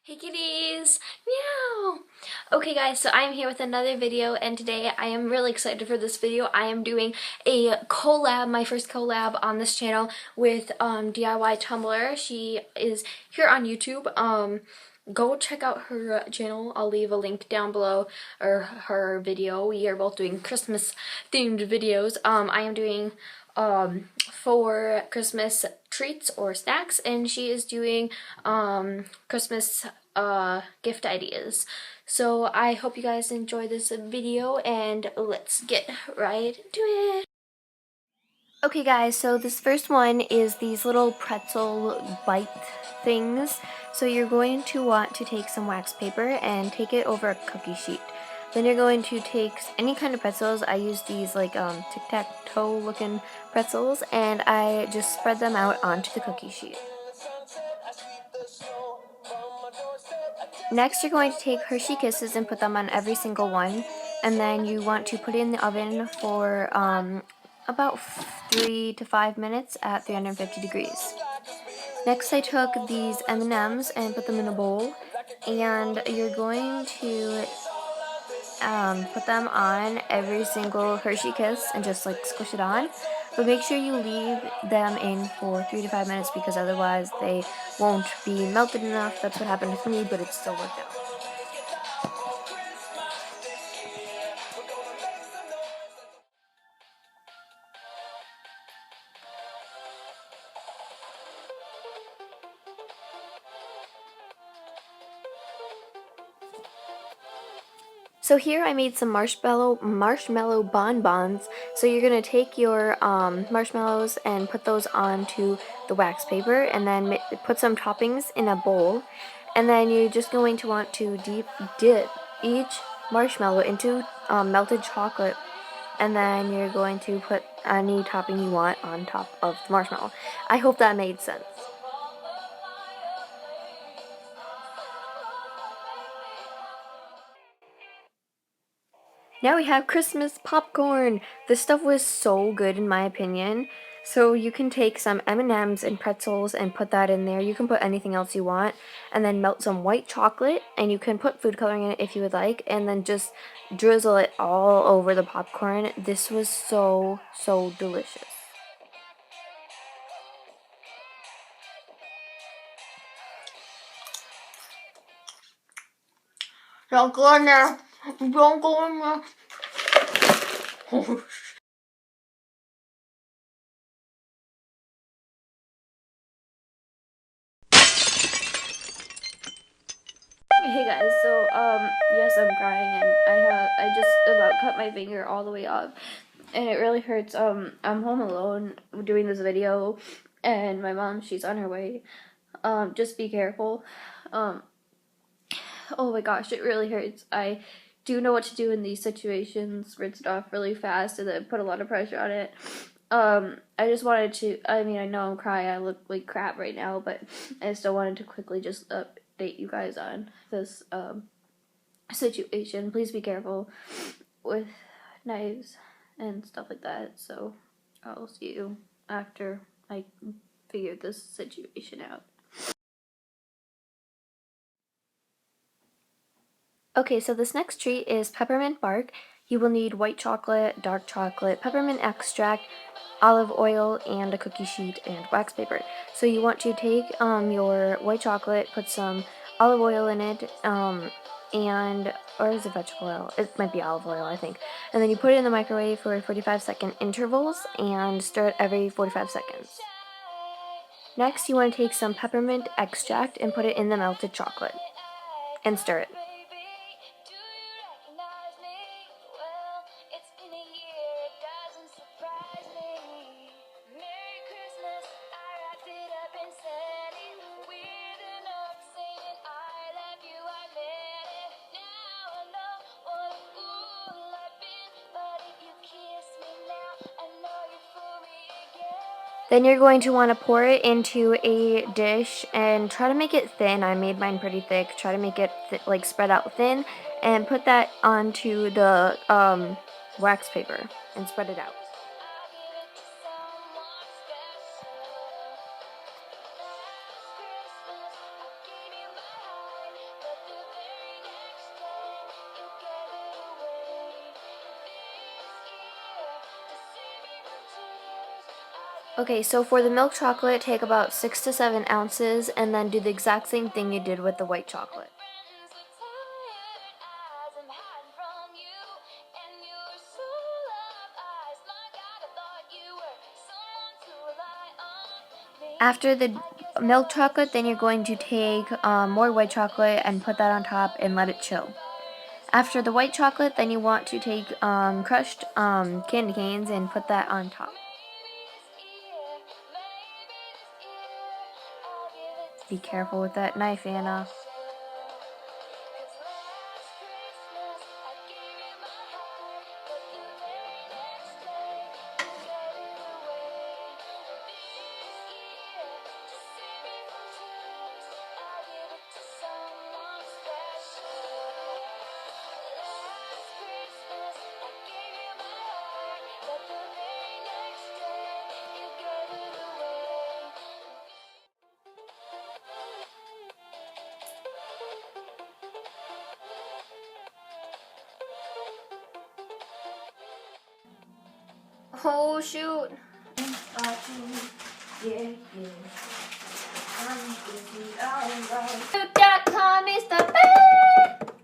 Hey kitties! Meow! Okay guys, so I am here with another video and today I am really excited for this video. I am doing a collab, my first collab on this channel with DIY Tumblr. She is here on YouTube. Go check out her channel. I'll leave a link down below, or her video. We are both doing Christmas themed videos. I am doing for Christmas treats or snacks, and she is doing Christmas gift ideas. So I hope you guys enjoy this video and let's get right into it. Okay guys, so this first one is these little pretzel bite things. So you're going to want to take some wax paper and take it over a cookie sheet. Then you're going to take any kind of pretzels. I use these like tic-tac-toe looking pretzels, and I just spread them out onto the cookie sheet. Next, you're going to take Hershey Kisses and put them on every single one, and then you want to put it in the oven for about 3 to 5 minutes at 350 degrees. Next, I took these M&Ms and put them in a bowl, and you're going to put them on every single Hershey Kiss and just like squish it on. But make sure you leave them in for 3 to 5 minutes because otherwise they won't be melted enough. That's what happened with me, but it still worked out. So here I made some marshmallow bonbons. So you're going to take your marshmallows and put those onto the wax paper, and then put some toppings in a bowl. And then you're just going to want to dip each marshmallow into melted chocolate. And then you're going to put any topping you want on top of the marshmallow. I hope that made sense. Now we have Christmas popcorn. This stuff was so good in my opinion. So you can take some M&Ms and pretzels and put that in there. You can put anything else you want, and then melt some white chocolate, and you can put food coloring in it if you would like, and then just drizzle it all over the popcorn. This was so delicious. Don't go in there. Don't go in there. Hey guys, so yes, I'm crying, and I just about cut my finger all the way off, and it really hurts. I'm home alone doing this video, and my mom, she's on her way. Just be careful. Oh my gosh, it really hurts. I do know what to do in these situations. Rinse it off really fast and then put a lot of pressure on it. I just wanted to, I mean, I know I'm crying, I look like crap right now, but I still wanted to quickly just update you guys on this, situation. Please be careful with knives and stuff like that, so I'll see you after I figure this situation out. Okay, so this next treat is peppermint bark. You will need white chocolate, dark chocolate, peppermint extract, olive oil, and a cookie sheet and wax paper. So you want to take your white chocolate, put some olive oil in it, or is it vegetable oil? It might be olive oil, I think. And then you put it in the microwave for 45-second intervals and stir it every 45 seconds. Next, you want to take some peppermint extract and put it in the melted chocolate and stir it. Then you're going to want to pour it into a dish and try to make it thin. I made mine pretty thick. Try to make it like spread out thin, and put that onto the wax paper and spread it out. Okay, so for the milk chocolate, take about 6 to 7 ounces and then do the exact same thing you did with the white chocolate. After the milk chocolate, then you're going to take more white chocolate and put that on top and let it chill. After the white chocolate, then you want to take crushed candy canes and put that on top. Be careful with that knife, Anna. Oh shoot. Food.com is the best.